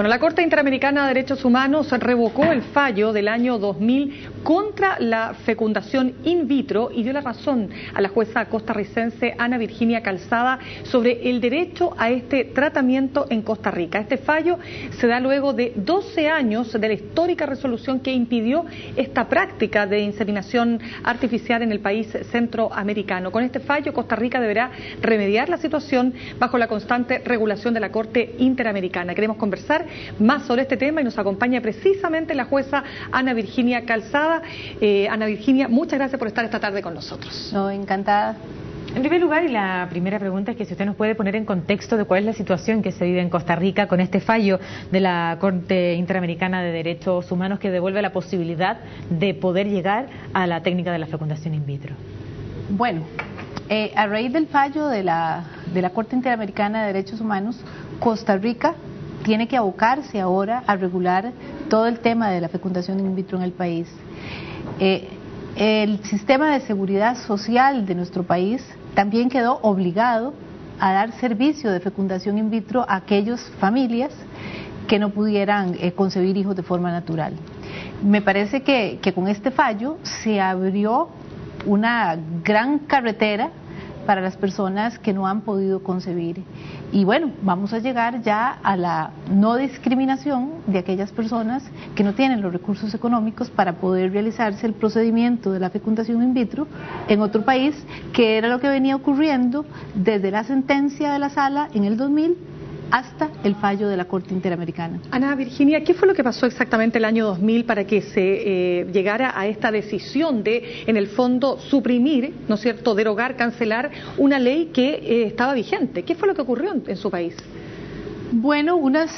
Bueno, la Corte Interamericana de Derechos Humanos revocó el fallo del año 2000 contra la fecundación in vitro y dio la razón a la jueza costarricense Ana Virginia Calzada sobre el derecho a este tratamiento en Costa Rica. Este fallo se da luego de 12 años de la histórica resolución que impidió esta práctica de inseminación artificial en el país centroamericano. Con este fallo, Costa Rica deberá remediar la situación bajo la constante regulación de la Corte Interamericana. Queremos conversar más sobre este tema y nos acompaña precisamente la jueza Ana Virginia Calzada. Ana Virginia, muchas gracias por estar esta tarde con nosotros. No, encantada. En primer lugar, y la primera pregunta es que si usted nos puede poner en contexto de cuál es la situación que se vive en Costa Rica con este fallo de la Corte Interamericana de Derechos Humanos que devuelve la posibilidad de poder llegar a la técnica de la fecundación in vitro. Bueno, a raíz del fallo de la Corte Interamericana de Derechos Humanos, Costa Rica tiene que abocarse ahora a regular todo el tema de la fecundación in vitro en el país. El sistema de seguridad social de nuestro país también quedó obligado a dar servicio de fecundación in vitro a aquellas familias que no pudieran concebir hijos de forma natural. Me parece que con este fallo se abrió una gran carretera para las personas que no han podido concebir. Y bueno, vamos a llegar ya a la no discriminación de aquellas personas que no tienen los recursos económicos para poder realizarse el procedimiento de la fecundación in vitro en otro país, que era lo que venía ocurriendo desde la sentencia de la Sala en el 2000 hasta el fallo de la Corte Interamericana. Ana Virginia, ¿qué fue lo que pasó exactamente el año 2000 para que se llegara a esta decisión de, en el fondo, suprimir, ¿no es cierto?, derogar, cancelar una ley que estaba vigente? ¿Qué fue lo que ocurrió en su país? Bueno, unas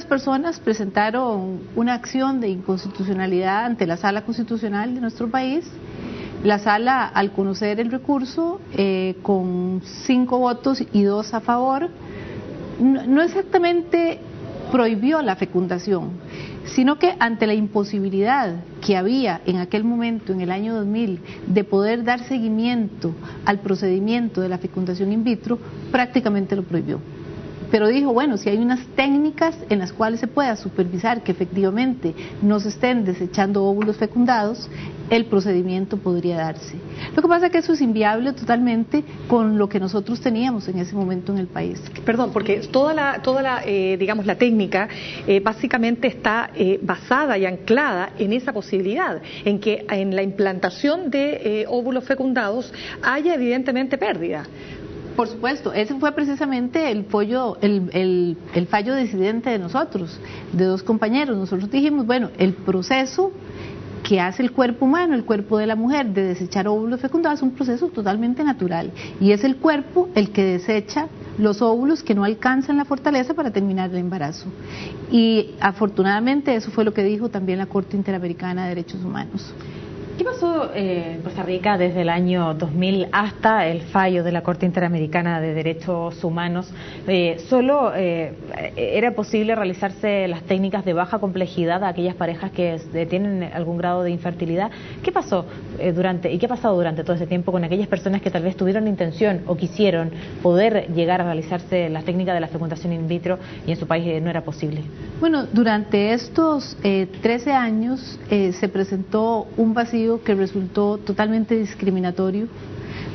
personas presentaron una acción de inconstitucionalidad ante la Sala Constitucional de nuestro país. La Sala, al conocer el recurso, con 5 votos y 2 a favor, no exactamente prohibió la fecundación, sino que ante la imposibilidad que había en aquel momento, en el año 2000, de poder dar seguimiento al procedimiento de la fecundación in vitro, prácticamente lo prohibió. Pero dijo, bueno, si hay unas técnicas en las cuales se pueda supervisar que efectivamente no se estén desechando óvulos fecundados, el procedimiento podría darse. Lo que pasa es que eso es inviable totalmente con lo que nosotros teníamos en ese momento en el país. Perdón, porque toda la digamos, la técnica básicamente está basada y anclada en esa posibilidad, en que en la implantación de óvulos fecundados haya evidentemente pérdida. Por supuesto, ese fue precisamente el fallo disidente de nosotros, de 2 compañeros. Nosotros dijimos, bueno, el proceso que hace el cuerpo humano, el cuerpo de la mujer, de desechar óvulos fecundados es un proceso totalmente natural, y es el cuerpo el que desecha los óvulos que no alcanzan la fortaleza para terminar el embarazo. Y afortunadamente eso fue lo que dijo también la Corte Interamericana de Derechos Humanos. ¿Qué pasó en Costa Rica desde el año 2000 hasta el fallo de la Corte Interamericana de Derechos Humanos? ¿Solo era posible realizarse las técnicas de baja complejidad a aquellas parejas que tienen algún grado de infertilidad? ¿Qué pasó y qué ha pasado durante todo ese tiempo con aquellas personas que tal vez tuvieron la intención o quisieron poder llegar a realizarse las técnicas de la fecundación in vitro y en su país no era posible? Bueno, durante estos 13 años se presentó un vacío que resultó totalmente discriminatorio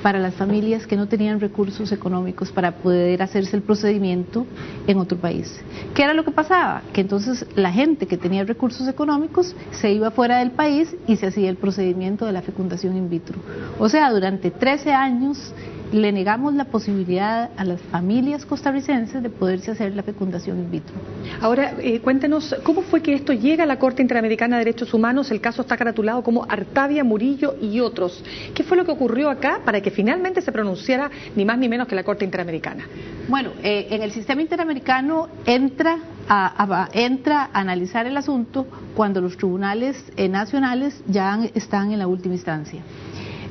para las familias que no tenían recursos económicos para poder hacerse el procedimiento en otro país. ¿Qué era lo que pasaba? Que entonces la gente que tenía recursos económicos se iba fuera del país y se hacía el procedimiento de la fecundación in vitro. O sea, durante 13 años le negamos la posibilidad a las familias costarricenses de poderse hacer la fecundación in vitro. Ahora, cuéntenos, ¿cómo fue que esto llega a la Corte Interamericana de Derechos Humanos? El caso está caratulado como Artavia, Murillo y otros. ¿Qué fue lo que ocurrió acá para que finalmente se pronunciara ni más ni menos que la Corte Interamericana? Bueno, en el sistema interamericano entra a analizar el asunto cuando los tribunales nacionales ya están en la última instancia.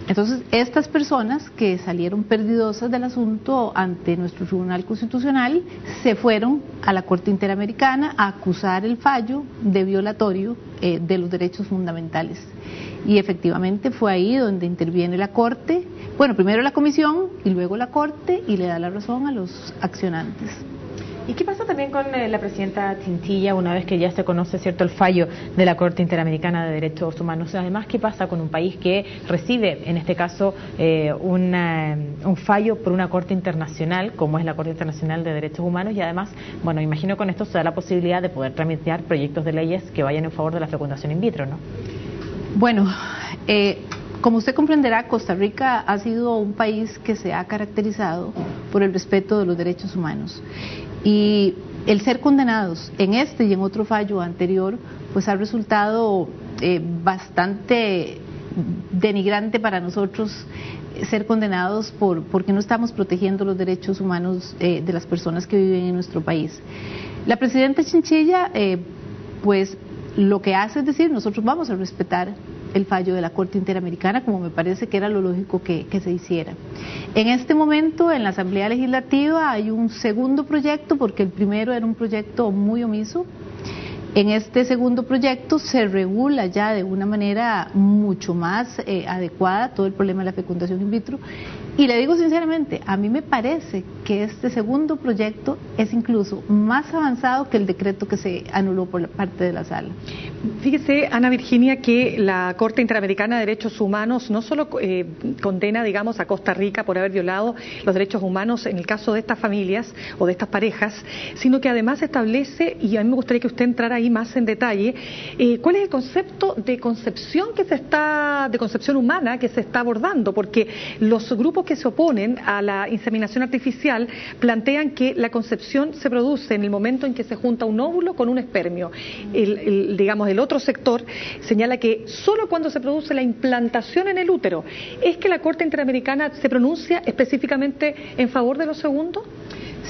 Entonces, estas personas que salieron perdidosas del asunto ante nuestro Tribunal Constitucional se fueron a la Corte Interamericana a acusar el fallo de violatorio de los derechos fundamentales. Y efectivamente fue ahí donde interviene la Corte, bueno, primero la Comisión y luego la Corte, y le da la razón a los accionantes. ¿Y qué pasa también con la presidenta Chinchilla una vez que ya se conoce, cierto, el fallo de la Corte Interamericana de Derechos Humanos? Además, ¿qué pasa con un país que recibe, en este caso, un fallo por una Corte Internacional, como es la Corte Internacional de Derechos Humanos? Y además, bueno, imagino con esto se da la posibilidad de poder tramitar proyectos de leyes que vayan en favor de la fecundación in vitro, ¿no? Bueno, como usted comprenderá, Costa Rica ha sido un país que se ha caracterizado por el respeto de los derechos humanos. Y el ser condenados en este y en otro fallo anterior, pues ha resultado bastante denigrante para nosotros ser condenados porque no estamos protegiendo los derechos humanos de las personas que viven en nuestro país. La presidenta Chinchilla, pues lo que hace es decir, nosotros vamos a respetar el fallo de la Corte Interamericana, como me parece que era lo lógico que se hiciera. En este momento, en la Asamblea Legislativa hay un segundo proyecto, porque el primero era un proyecto muy omiso. En este segundo proyecto se regula ya de una manera mucho más adecuada todo el problema de la fecundación in vitro. Y le digo sinceramente, a mí me parece que este segundo proyecto es incluso más avanzado que el decreto que se anuló por la parte de la Sala. Fíjese, Ana Virginia, que la Corte Interamericana de Derechos Humanos no solo condena, digamos, a Costa Rica por haber violado los derechos humanos en el caso de estas familias o de estas parejas, sino que además establece, y a mí me gustaría que usted entrara ahí más en detalle, cuál es el concepto de concepción de concepción humana que se está abordando, porque los grupos que se oponen a la inseminación artificial plantean que la concepción se produce en el momento en que se junta un óvulo con un espermio. Digamos, el otro sector señala que solo cuando se produce la implantación en el útero. ¿Es que la Corte Interamericana se pronuncia específicamente en favor de lo segundo?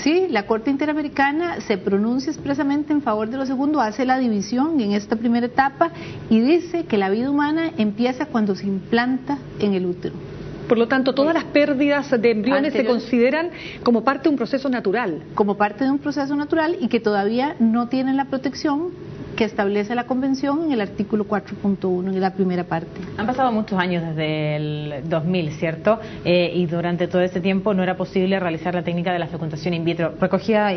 Sí, la Corte Interamericana se pronuncia expresamente en favor de lo segundo, hace la división en esta primera etapa y dice que la vida humana empieza cuando se implanta en el útero. Por lo tanto, todas las pérdidas de embriones se consideran como parte de un proceso natural. Como parte de un proceso natural y que todavía no tienen la protección que establece la Convención en el artículo 4.1, en la primera parte. Han pasado muchos años desde el 2000, ¿cierto? Y durante todo ese tiempo no era posible realizar la técnica de la fecundación in vitro. Recogía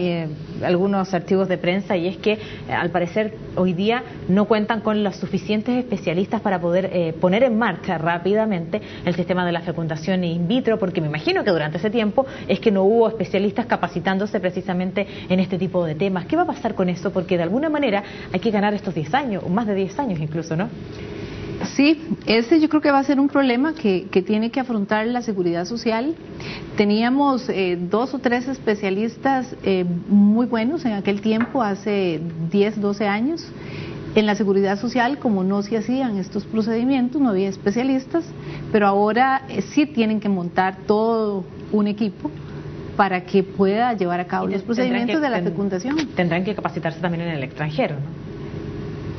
algunos archivos de prensa y es que, al parecer, hoy día no cuentan con los suficientes especialistas para poder poner en marcha rápidamente el sistema de la fecundación in vitro, porque me imagino que durante ese tiempo es que no hubo especialistas capacitándose precisamente en este tipo de temas. ¿Qué va a pasar con eso? Porque de alguna manera hay que ganar estos 10 años, o más de 10 años incluso, ¿no? Sí, ese yo creo que va a ser un problema que tiene que afrontar la Seguridad Social. Teníamos 2 o 3 especialistas muy buenos en aquel tiempo, hace 10, 12 años. En la Seguridad Social, como no se hacían estos procedimientos, no había especialistas, pero ahora sí tienen que montar todo un equipo para que pueda llevar a cabo los procedimientos de la fecundación. Tendrán que capacitarse también en el extranjero, ¿no?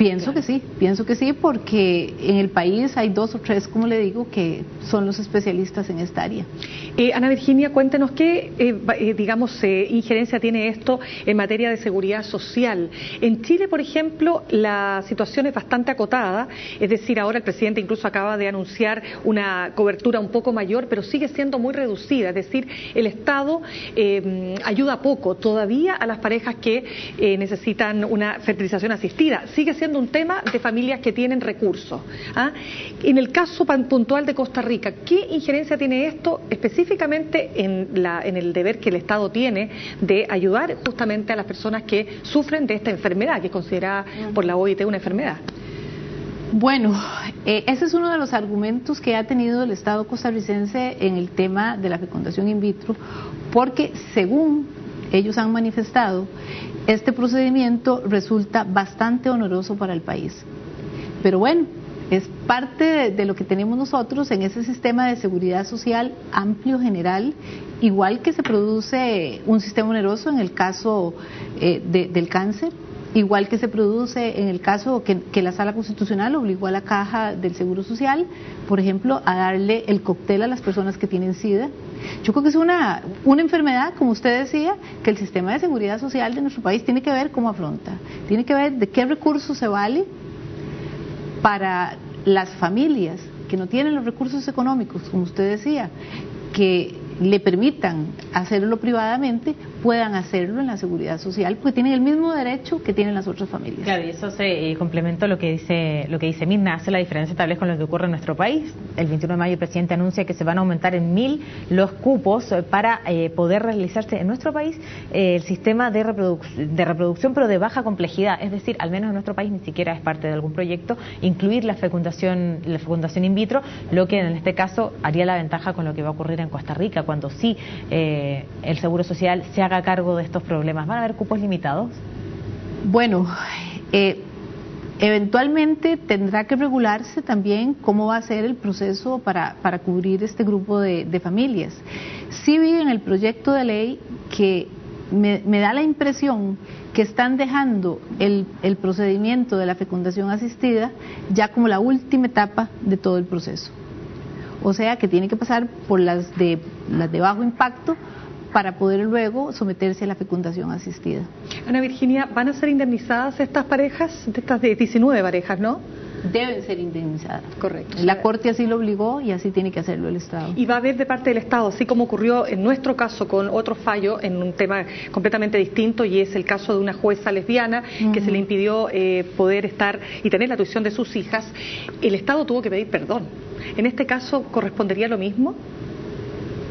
Pienso que sí, porque en el país hay 2 o 3, como le digo, que son los especialistas en esta área. Ana Virginia, cuéntenos qué, injerencia tiene esto en materia de seguridad social. En Chile, por ejemplo, la situación es bastante acotada, es decir, ahora el presidente incluso acaba de anunciar una cobertura un poco mayor, pero sigue siendo muy reducida, es decir, el Estado ayuda poco todavía a las parejas que necesitan una fertilización asistida. Sigue siendo un tema de familias que tienen recursos. En el caso puntual de Costa Rica, ¿qué injerencia tiene esto específicamente en el deber que el Estado tiene de ayudar justamente a las personas que sufren de esta enfermedad, que es considerada por la OIT una enfermedad? Bueno, ese es uno de los argumentos que ha tenido el Estado costarricense en el tema de la fecundación in vitro, porque según ellos han manifestado, este procedimiento resulta bastante oneroso para el país. Pero bueno, es parte de lo que tenemos nosotros en ese sistema de seguridad social amplio, general, igual que se produce un sistema oneroso en el caso del cáncer, igual que se produce en el caso que la Sala Constitucional obligó a la Caja del Seguro Social, por ejemplo, a darle el cóctel a las personas que tienen SIDA. Yo creo que es una enfermedad, como usted decía, que el sistema de seguridad social de nuestro país tiene que ver cómo afronta, tiene que ver de qué recursos se vale para las familias que no tienen los recursos económicos, como usted decía, que le permitan hacerlo privadamente, puedan hacerlo en la seguridad social, porque tienen el mismo derecho que tienen las otras familias. Claro, y eso se complementa lo que dice Mirna, hace la diferencia tal vez con lo que ocurre en nuestro país. El 21 de mayo el presidente anuncia que se van a aumentar en 1000 los cupos para poder realizarse en nuestro país el sistema de reproducción, pero de baja complejidad, es decir, al menos en nuestro país ni siquiera es parte de algún proyecto incluir la fecundación in vitro, lo que en este caso haría la ventaja con lo que va a ocurrir en Costa Rica, cuando sí el Seguro Social se haga cargo de estos problemas. ¿Van a haber cupos limitados? Bueno, eventualmente tendrá que regularse también cómo va a ser el proceso para cubrir este grupo de familias. Sí vi en el proyecto de ley que me da la impresión que están dejando el procedimiento de la fecundación asistida ya como la última etapa de todo el proceso. O sea que tiene que pasar por las de bajo impacto para poder luego someterse a la fecundación asistida. Ana Virginia, ¿van a ser indemnizadas estas parejas, estas de 19 parejas, no? Deben ser indemnizadas. Correcto. La Corte así lo obligó y así tiene que hacerlo el Estado. Y va a haber de parte del Estado, así como ocurrió en nuestro caso con otro fallo en un tema completamente distinto, y es el caso de una jueza lesbiana que se le impidió poder estar y tener la tuición de sus hijas. El Estado tuvo que pedir perdón. ¿En este caso correspondería lo mismo?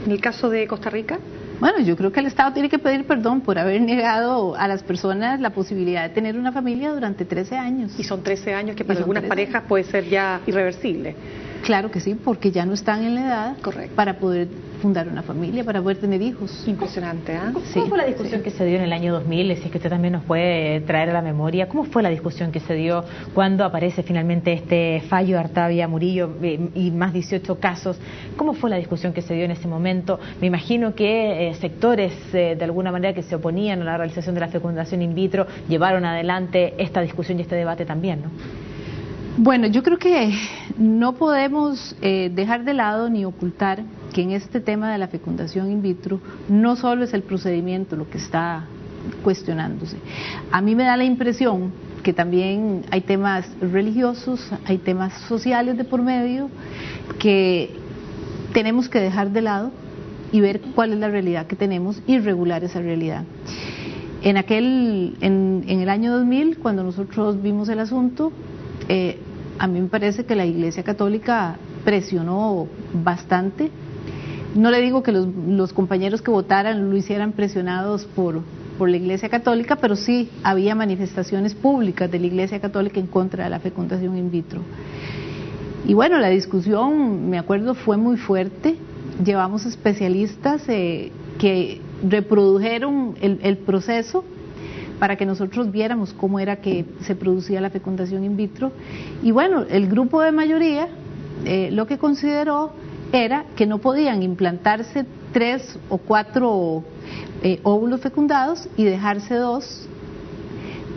¿En el caso de Costa Rica? Bueno, yo creo que el Estado tiene que pedir perdón por haber negado a las personas la posibilidad de tener una familia durante 13 años. Y son 13 años que para algunas parejas puede ser ya irreversible. Claro que sí, porque ya no están en la edad para poder fundar una familia, para poder tener hijos. Impresionante, ¿eh? ¿Cómo fue la discusión que se dio en el año 2000? Si es que usted también nos puede traer a la memoria, ¿cómo fue la discusión que se dio cuando aparece finalmente este fallo de Artavia Murillo y más 18 casos? ¿Cómo fue la discusión que se dio en ese momento? Me imagino que sectores de alguna manera que se oponían a la realización de la fecundación in vitro llevaron adelante esta discusión y este debate también, ¿no? Bueno, yo creo que no podemos dejar de lado ni ocultar que en este tema de la fecundación in vitro no solo es el procedimiento lo que está cuestionándose. A mí me da la impresión que también hay temas religiosos, hay temas sociales de por medio que tenemos que dejar de lado y ver cuál es la realidad que tenemos y regular esa realidad. En el año 2000, cuando nosotros vimos el asunto, a mí me parece que la Iglesia Católica presionó bastante. No le digo que los compañeros que votaran lo hicieran presionados por la Iglesia Católica, pero sí había manifestaciones públicas de la Iglesia Católica en contra de la fecundación in vitro. Y bueno, la discusión, me acuerdo, fue muy fuerte. Llevamos especialistas que reprodujeron el proceso para que nosotros viéramos cómo era que se producía la fecundación in vitro. Y bueno, el grupo de mayoría lo que consideró era que no podían implantarse 3 o 4 óvulos fecundados y dejarse 2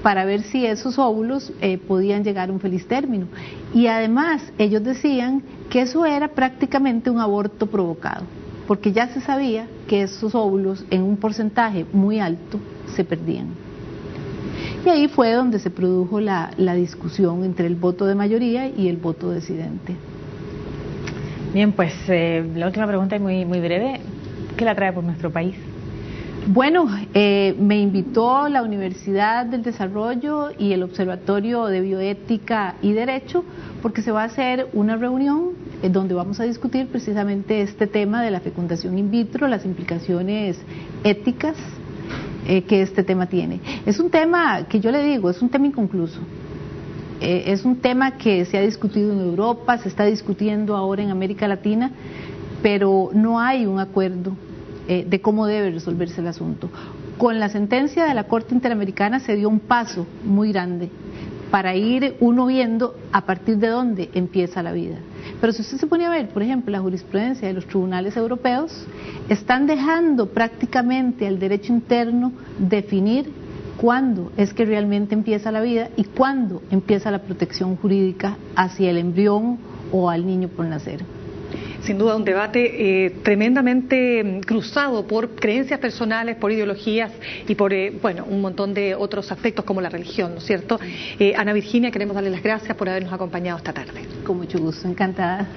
para ver si esos óvulos podían llegar a un feliz término. Y además ellos decían que eso era prácticamente un aborto provocado, porque ya se sabía que esos óvulos en un porcentaje muy alto se perdían. Y ahí fue donde se produjo la discusión entre el voto de mayoría y el voto disidente. Bien, pues la última pregunta es muy breve. ¿Qué la trae por nuestro país? Bueno, me invitó la Universidad del Desarrollo y el Observatorio de Bioética y Derecho, porque se va a hacer una reunión donde vamos a discutir precisamente este tema de la fecundación in vitro, las implicaciones éticas que este tema tiene. Es un tema que yo le digo, es un tema inconcluso. Es un tema que se ha discutido en Europa, se está discutiendo ahora en América Latina, pero no hay un acuerdo de cómo debe resolverse el asunto. Con la sentencia de la Corte Interamericana se dio un paso muy grande para ir uno viendo a partir de dónde empieza la vida. Pero si usted se pone a ver, por ejemplo, la jurisprudencia de los tribunales europeos, están dejando prácticamente al derecho interno definir cuándo es que realmente empieza la vida y cuándo empieza la protección jurídica hacia el embrión o al niño por nacer. Sin duda un debate tremendamente cruzado por creencias personales, por ideologías y por un montón de otros aspectos como la religión, ¿no es cierto? Ana Virginia, queremos darle las gracias por habernos acompañado esta tarde. Con mucho gusto, encantada.